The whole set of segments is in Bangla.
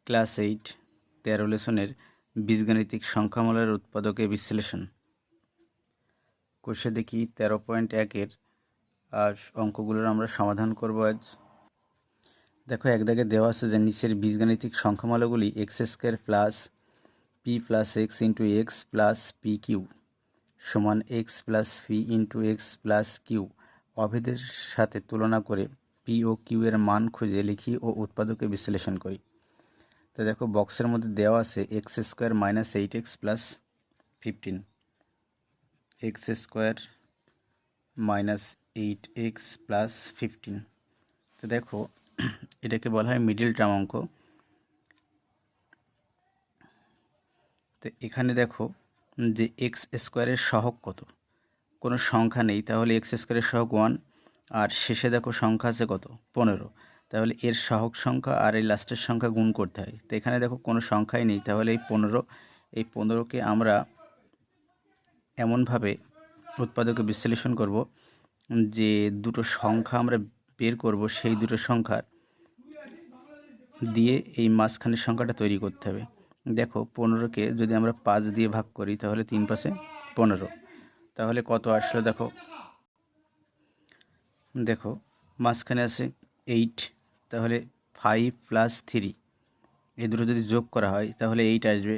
ক্লাস 8 13 লেসনের বীজগাণিতিক সংখ্যামালার উৎপাদকে বিশ্লেষণ। কোষে দেখি 13.1-এর অঙ্কগুলোর আমরা সমাধান করব আজ। দেখো, এক দাগে দেওয়া আছে যে নিচের বীজগাণিতিক সংখ্যামালাগুলি x² plus p plus x into x plus p q সমান x plus p into x plus q অভেদের সাথে তুলনা করে পি ও কিউ এর মান খুঁজে লিখি ও উৎপাদকে বিশ্লেষণ করি। তো দেখো, বক্সের মধ্যে দেওয়া আছে x² minus 8x plus 15, x² minus 8x plus 15। তো দেখো, এটাকে বলা হয় মিডল টার্ম অঙ্ক। তো এখানে দেখো যে x² সহগ কত, কোনো সংখ্যা নেই, তাহলে x² সহগ 1, আর শেষে দেখো সংখ্যা আছে কত 15, তাহলে এর সহগ সংখ্যা আর এই লাস্টের সংখ্যা গুণ করতে হয়। তো এখানে দেখো কোনো সংখ্যাই নেই, তাহলে এই 15কে আমরা এমনভাবে উৎপাদকে বিশ্লেষণ করব যে দুটো সংখ্যা আমরা বের করব, সেই দুটো সংখ্যার দিয়ে এই মাঝখানের সংখ্যাটা তৈরি করতে হবে। দেখো, 15কে যদি আমরা 5 দিয়ে ভাগ করি তাহলে 3 5 15, তাহলে কত আসলো দেখো। দেখো, মাঝখানে আছে 8, তাহলে 5 প্লাস 3 এই দুটো যদি যোগ করা হয় তাহলে 8 আসবে,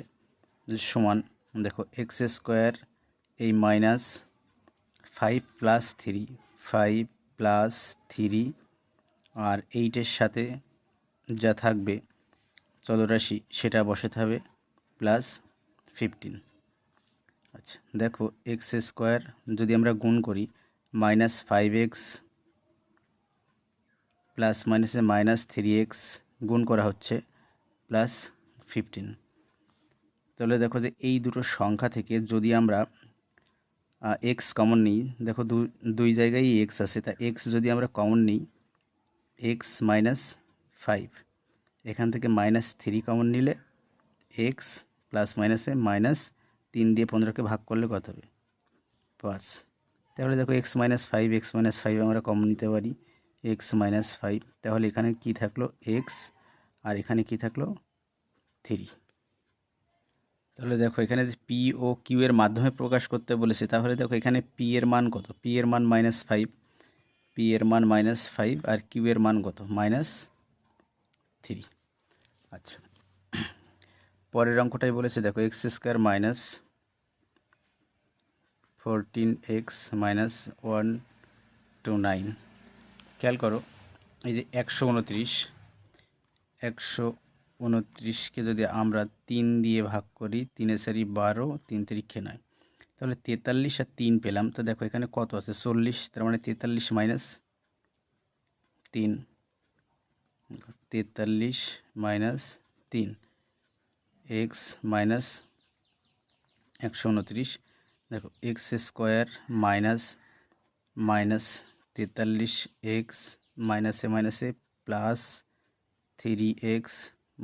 সমান দেখো x² এই মাইনাস 5 প্লাস 3, 5 প্লাস 3 আর 8-এর সাথে যা থাকবে চলরাশি সেটা বসাতে হবে প্লাস 15। আচ্ছা, দেখো x² যদি আমরা গুণ করি মাইনাস 5x প্লাস মাইনাসে মাইনাস 3x গুণ করা হচ্ছে প্লাস 15। তাহলে দেখো যে এই দুটো সংখ্যা থেকে যদি আমরা x কমন নিই, দেখো দুই জায়গায় x আছে, তা x যদি আমরা কমন নিই x মাইনাস 5, এখান থেকে মাইনাস 3 কমন নিলে x প্লাস মাইনাসে মাইনাস 3 দিয়ে 15কে ভাগ করলে কত হবে 5। তাহলে দেখো x মাইনাস 5 আমরা কমন নিতে পারি x মাইনাস 5, তাহলে এখানে কি থাকলো x আর এখানে কি থাকলো 3। তাহলে দেখো এখানে যে পি ও কিউ এর মাধ্যমে প্রকাশ করতে বলেছে, তাহলে দেখো এখানে পি এর মান কত, পি এর মান -5, পি এর মান -5 আর কিউ এর মান কত -3। আচ্ছা, পরের অঙ্কটাই বলেছে দেখো x² মাইনাস 14x মাইনাস 129। খেয়াল করো, এই যে 129কে যদি আমরা 3 দিয়ে ভাগ করি, 3 4 12, 3 3 9, তাহলে 43 আর 3 পেলাম। তো দেখো এখানে কত আছে 40, তার মানে 43 মাইনাস 3, 43 মাইনাস 3 এক্স মাইনাস 129। দেখো x² মাইনাস 43x মাইনাসে মাইনাসে প্লাস 3x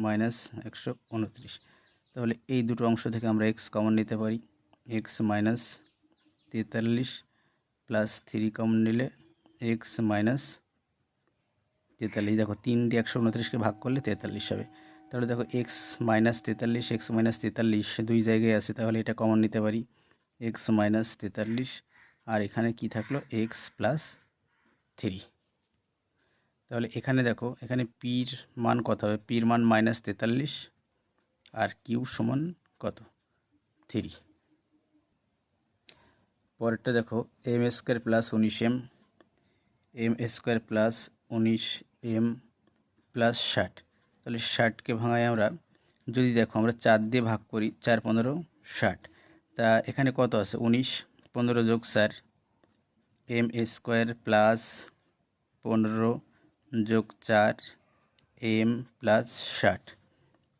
মাইনাস 129। তাহলে এই দুটো অংশ থেকে আমরা x কমন নিতে পারি, x মাইনাস 43 প্লাস 3 কমন নিলে x মাইনাস 43। দেখো 3 দিয়ে 129কে ভাগ করলে 43 হবে। তাহলে দেখো x মাইনাস 43 দুই জায়গায় আছে, তাহলে এটা কমন নিতে পারি x মাইনাস 43, আর এখানে কি থাকলো x প্লাস 3। তাহলে এখানে দেখো, এখানে পির মান কত হবে, পির মান -43 আর কিউ সমান কত 3। পরেরটা দেখো m² plus 19m, m² plus 19m plus 60। তাহলে 60কে ভাঙাই আমরা, যদি দেখো আমরা 4 দিয়ে ভাগ করি, 4 15 60, তা এখানে কত আছে 19, 15 যোগ 4, m² প্লাস 15 যোগ 4 m প্লাস 60।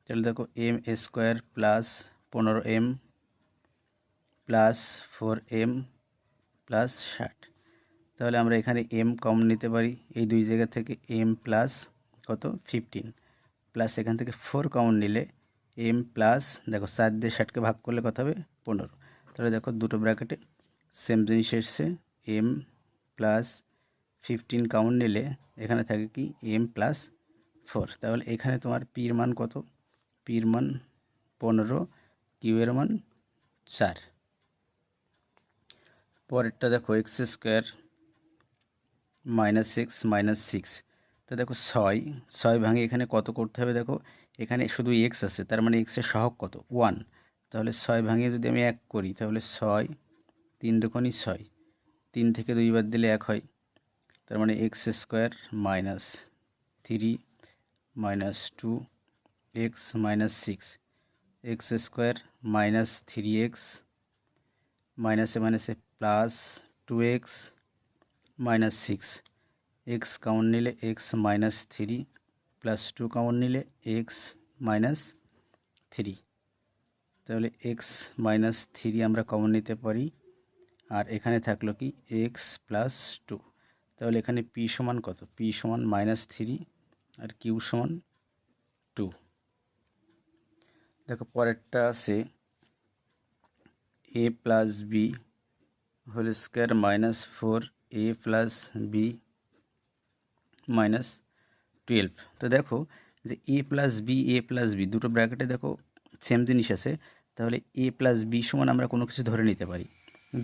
তাহলে দেখো m² plus 15m plus 4m plus 60। তাহলে আমরা এখানে m কমন নিতে পারি, এই দুই জায়গা থেকে m প্লাস কত 15, প্লাস এখান থেকে 4 কমন নিলে m প্লাস, দেখো 4 দিয়ে 60কে ভাগ করলে কত হবে 15। তাহলে দেখো দুটো ব্র্যাকেটে সেম জিনিস এসছে, m প্লাস 15 কমন নিলে এখানে থাকে কি m প্লাস 4। তাহলে এখানে তোমার পির মান কত পির মান 15, কিউয়ের মান 4। পরেরটা দেখো এক্স স্কোয়ার -6 তো দেখো 6 ভাঙে এখানে কত করতে হবে, দেখো এখানে শুধু এক্স আছে, তার মানে এক্সের সহগ কত 1। তাহলে 6 ভাঙে যদি আমি 1 করি তাহলে 6, 3 দুগুণে 6, 3 থেকে 2 বাদ দিলে 1 হয়। তার মানে X square -3 -2 x -6, x square -3x মাইনাসে মাইনাসে প্লাস 2x -6, এক্স কমন নিলে এক্স -3 প্লাস 2 কমন নিলে এক্স -3। তাহলে এক্স -3 আমরা কমন নিতে পারি, আর এখানে থাকলো কি এক্স প্লাস 2। তাহলে এখানে পি সমান কত, পি সমান -3 আর কিউ সমান 2। দেখো পরেরটা আছে a plus B whole square -4a plus B -12। তো দেখো যে a প্লাস বি দুটো ব্র্যাকেটে দেখো সেম জিনিস আছে, তাহলে a প্লাস বি সমান আমরা কোনো কিছু ধরে নিতে পারি।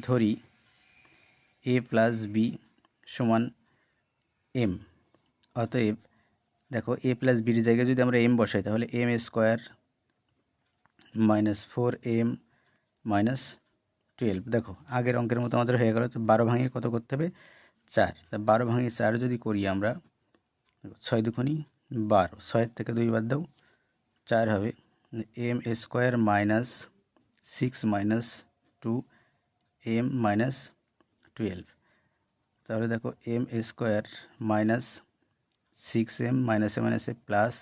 ধরি a প্লাস বি সমান এম, অতএব দেখো a প্লাস বির জায়গায় যদি আমরা এম বসাই তাহলে এম স্কোয়ার -4m -12। দেখো আগের অঙ্কের মতো আমাদের হয়ে গেল। তো 12 ভাঙিয়ে কত করতে হবে 4, তা 12 ভাঙিয়ে 4 যদি করি আমরা 6 দুগুণে 12, 6 থেকে 2 বাদ দাও 4 হবে, এম স্কোয়ার -6 -2 m -12। তাহলে দেখো এম স্কোয়ার -6m মাইনাসে মাইনাসে প্লাস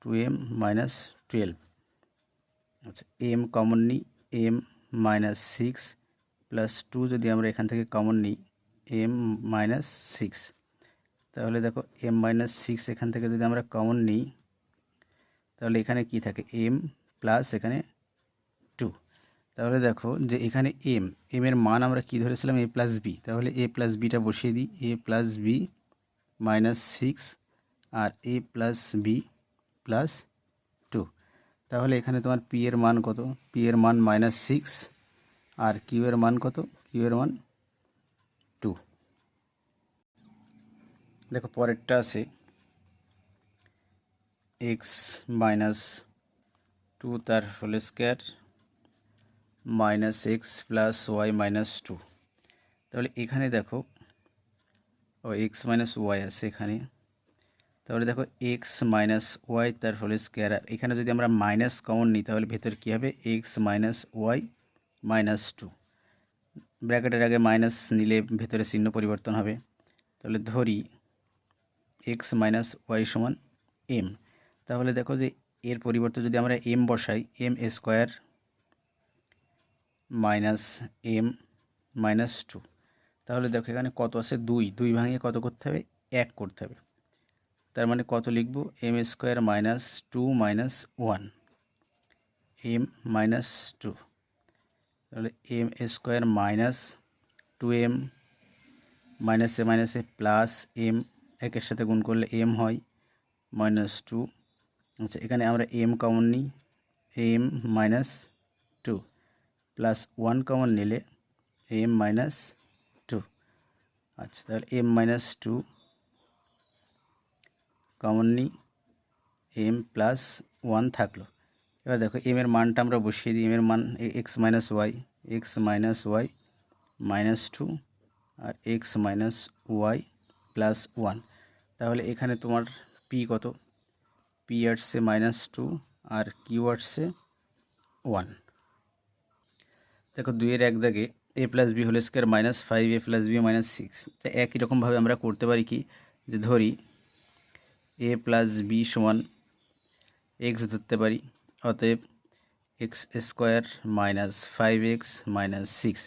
2m -12। আচ্ছা এম কমন নিই, এম -6 প্লাস 2 যদি আমরা এখান থেকে কমন নিই m -6, তাহলে দেখো m -6 এখান থেকে যদি আমরা কমন নিই তাহলে এখানে কি থাকে m প্লাস এখানে 2। তাহলে দেখো যে এখানে এম এর মান আমরা কি ধরেছিলাম a প্লাস বি, তাহলে a প্লাস বিটা বসিয়ে দিই, a প্লাস বি -6 আর a প্লাস বি প্লাস 2। তাহলে এখানে তোমার পি এর মান কত, পি এর মান -6 আর কিউ এর মান কত, কিউ এর মান 2। দেখো পরেরটা আছে এক্স -2 তার whole square -x plus Y -2। তাহলে এখানে দেখো এক্স মাইনাস ওয়াই আছে এখানে, তাহলে দেখো এক্স মাইনাস ওয়াই তার হোল স্কোয়ার, আর এখানে যদি আমরা মাইনাস কমন নিই তাহলে ভেতরে কী হবে এক্স মাইনাস ওয়াই -2। ব্র্যাকেটের আগে মাইনাস নিলে ভেতরে চিহ্ন পরিবর্তন হবে। তাহলে ধরি এক্স মাইনাস ওয়াই সমান এম, তাহলে দেখো যে এর পরিবর্তে যদি আমরা এম বসাই এম স্কোয়ার -m -2, তাহলে দেখো এখানে কত আছে 2 ভাঙিয়ে কত করতে হবে 1 করতে হবে। তার মানে কত লিখব এম স্কোয়ার -2 -1 m -2, তাহলে এম স্কোয়ার -2m মাইনাসে মাইনাসে প্লাস এম, একের সাথে গুণ করলে m হয় -2। আচ্ছা এখানে আমরা m কমন নিই, m -2 প্লাস 1 কমন নিলে m -2। আচ্ছা তাহলে m -2 কমন নিই, m প্লাস 1 থাকলো। এবার দেখো এম এর মানটা আমরা বসিয়ে দিই, এম এর মান এক্স মাইনাস ওয়াই -2 আর এক্স মাইনাস ওয়াই প্লাস 1। তাহলে এখানে তোমার পি কত, পি আসছে -2 আর কিউ আসছে 1। দেখো 2-এর এক দাগে a plus B whole square -5a plus B -6, তা একই রকমভাবে আমরা করতে পারি কি, যে ধরি a প্লাস বি সমান এক্স ধরতে পারি, অতএব এক্স স্কোয়ার -5x -6।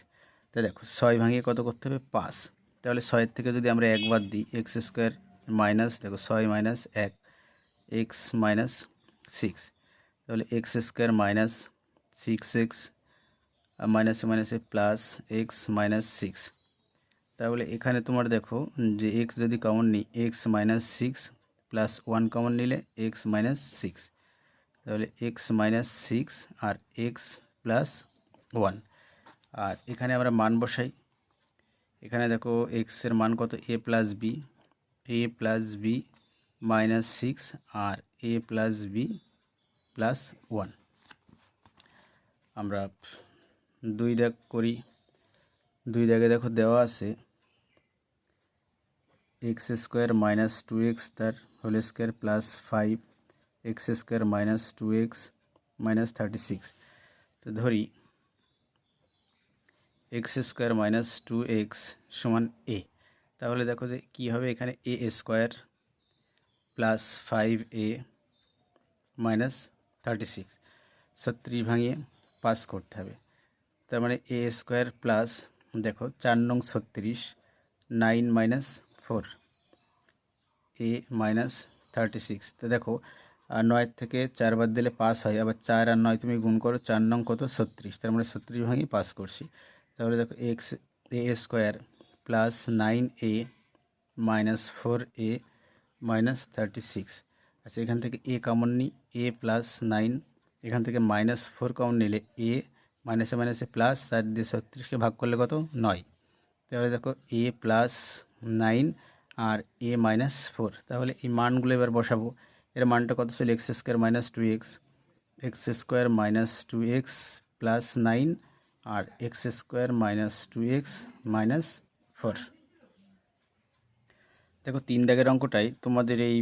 তা দেখো 6 ভাঙিয়ে কত করতে হবে 5, তাহলে 6 থেকে যদি আমরা 1 বাদ দিই এক্স স্কোয়ার মাইনাস দেখো 6 - 1 এক্স -6, তাহলে এক্স স্কোয়ার -6x মাইনাসে মাইনাসে প্লাস এক্স -6। তাহলে এখানে তোমার দেখো যে এক্স যদি কমন নিই এক্স -6 প্লাস 1 কমন নিলে এক্স -6, তাহলে এক্স মাইনাস সিক্স আর এক্স প্লাস ওয়ান। আর এখানে আমরা মান বসাই। এখানে দেখো এক্সের মান কত, a plus b minus six আর a plus B plus one. আমরা দুই দাগ করি। দুই দাগে দেখো দেওয়া আছে x square minus two x তার whole square plus five x square minus two x minus 36। তো ধরি x square minus two x সমান এ। তাহলে দেখো যে কী হবে, এখানে এ স্কোয়ার প্লাস ফাইভ এ মাইনাস 36, 36 ভাঙিয়ে পাস করতে হবে। তার মানে এ স্কোয়ার প্লাস দেখো 4 নং 36 9 মাইনাস 4 এ মাইনাস 36। তো দেখো 9 থেকে 4 বাদ দিলে পাস হয়, আবার 4 আর 9 তুমি গুণ করো, 4 নং কত 36, তার মানে 36 ভাঙিয়ে পাস করছি। তাহলে দেখো এক্স এ স্কোয়ার প্লাস 9 এ মাইনাস 4 এ মাইনাস 36। আচ্ছা, এখান থেকে এ কমন নিই, এ প্লাস 9, এখান থেকে মাইনাস 4 কমন নিলে এ মাইনাসে মাইনাসে প্লাস, 4 দিয়ে 36কে ভাগ করলে কত 9। তাহলে দেখো এ প্লাস 9 আর এ মাইনাস 4। তাহলে এই মানগুলো এবার বসাবো। এর মানটা কত ছিল, x square minus two x plus 9 আর x square minus two x minus 4। দেখো 3 দাগের অঙ্কটাই তোমাদের এই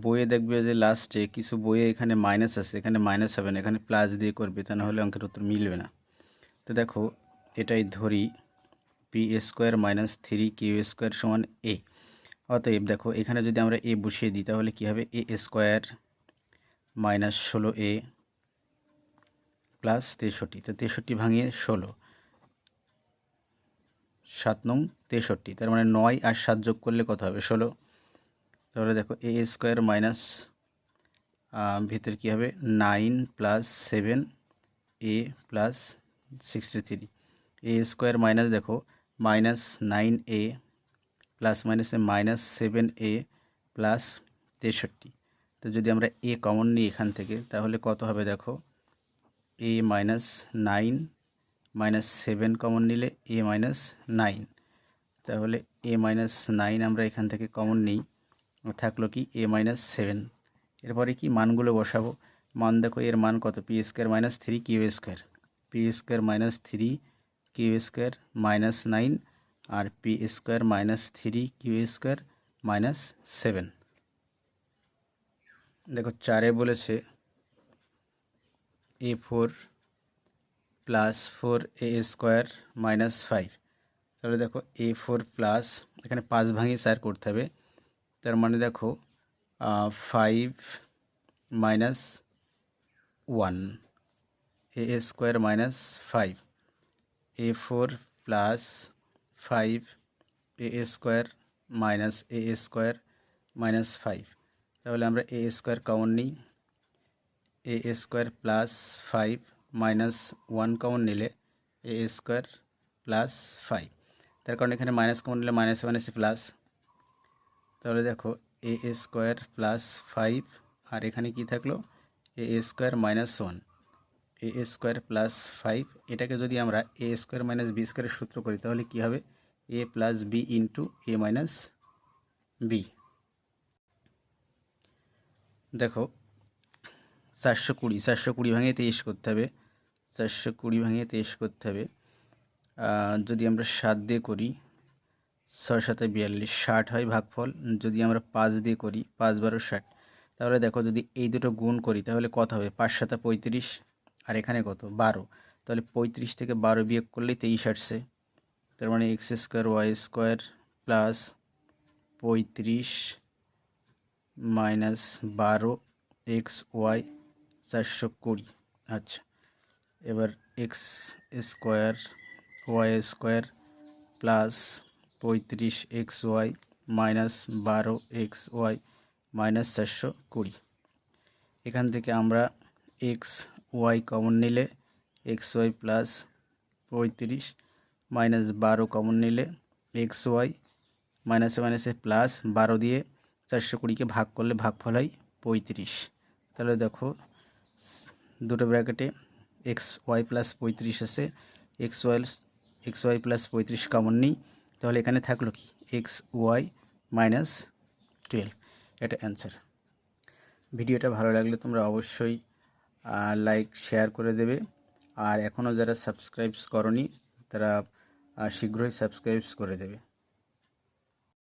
বইয়ে দেখবে যে লাস্টে কিছু বইয়ে এখানে মাইনাস আছে, এখানে মাইনাস হবে না, এখানে প্লাস দিয়ে করবে, তা না হলে অঙ্কের উত্তর মিলবে না। তো দেখো এটাই ধরি P square minus three Q square সমান এ। অতএব দেখো এখানে যদি আমরা এ বসিয়ে দিই তাহলে কী হবে, এ স্কোয়ার মাইনাস 16 প্লাস 63। তো 63 ভাঙিয়ে 16, 7 নং 63, তার মানে 9 আর 7 যোগ করলে কত হবে 16। তাহলে দেখো এ স্কোয়ার মাইনাস ভিতরে কী হবে 9 প্লাস 7 এ প্লাস 63। এ স্কোয়ার মাইনাস দেখো মাইনাস 9 এ প্লাস মাইনাসে মাইনাস 7 এ প্লাস 63। তো যদি আমরা এ কমন নিই এখান থেকে তাহলে কত হবে, দেখো এ মাইনাস 9 মাইনাস 7 কমন নিলে এ মাইনাস 9। তাহলে এ মাইনাস 9 আমরা এখান থেকে কমন নিই, থাকলো কি এ মাইনাস 7। এরপরে কি মানগুলো বসাবো। মান দেখো এর মান কত, p square minus three Q square, p square minus three Q square minus 9 আর p square minus three Q square minus 7। দেখো 4 বলেছে a4 প্লাস 4 এ স্কোয়ার মাইনাস 5। তাহলে দেখো a4 প্লাস, এখানে 5 ভাঙিয়ে 4 করতে হবে, তার মানে দেখো 5 মাইনাস 1 এ স্কোয়ার মাইনাস 5, a4 প্লাস 5 এ স্কোয়ার মাইনাস এ স্কোয়ার মাইনাস 5। তাহলে আমরা এ স্কোয়ার কমন নিই, এ স্কোয়ার প্লাস 5 মাইনাস 1 কমন নিলে এ স্কোয়ার প্লাস 5। তার কারণে এখানে মাইনাস কমন নিলে মাইনাসে মাইনাসে প্লাস। তাহলে দেখো এ স্কোয়ার প্লাস 5 আর এখানে কি থাকলো এ স্কোয়ার মাইনাস 1, এ স্কোয়ার প্লাস 5। এটাকে যদি আমরা এ স্কোয়ার মাইনাস বি স্কোয়ারের সূত্র করি তাহলে কি হবে, এ প্লাস বি ইন্টু এ মাইনাস বি। দেখো 420 ভাঙিয়ে 23 করতে হবে, 420 ভাঙিয়ে 23 করতে হবে। যদি আমরা 7 দিয়ে করি 6 7 42, 60 হয় ভাগফল। যদি আমরা 5 দিয়ে করি 5 12 60। তাহলে দেখো যদি এই দুটো গুণ করি তাহলে কত হবে, 5 7 35 আর এখানে কত 12। তাহলে 35 থেকে 12 বিয়োগ করলেই 23 আসছে। তার মানে X square Y square plus 35 minus 12 X Y 420। আচ্ছা, এবার X square Y square plus 35 X Y minus 12 X Y minus 420। এখান থেকে আমরা এক্স ওয়াই কমন নিলে X Y plus 35 minus 12 common নিলে এক্স ওয়াই মাইনাসে মাইনাসে প্লাস 12 দিয়ে 420কে ভাগ করলে ভাগফল হয় 35। তাহলে দেখো দুটো ব্র্যাকেটে এক্স ওয়াই প্লাস 35 আছে, এক্স ওয়াই প্লাস 35 কমন নিই, তাহলে এখানে থাকলো কি এক্স ওয়াই মাইনাস 12, এটা অ্যান্সার। ভিডিওটা ভালো লাগলে তোমরা অবশ্যই লাইক শেয়ার করে দেবে, আর এখনও যারা সাবস্ক্রাইব করনি তারা শীঘ্রই সাবস্ক্রাইব করে দেবে।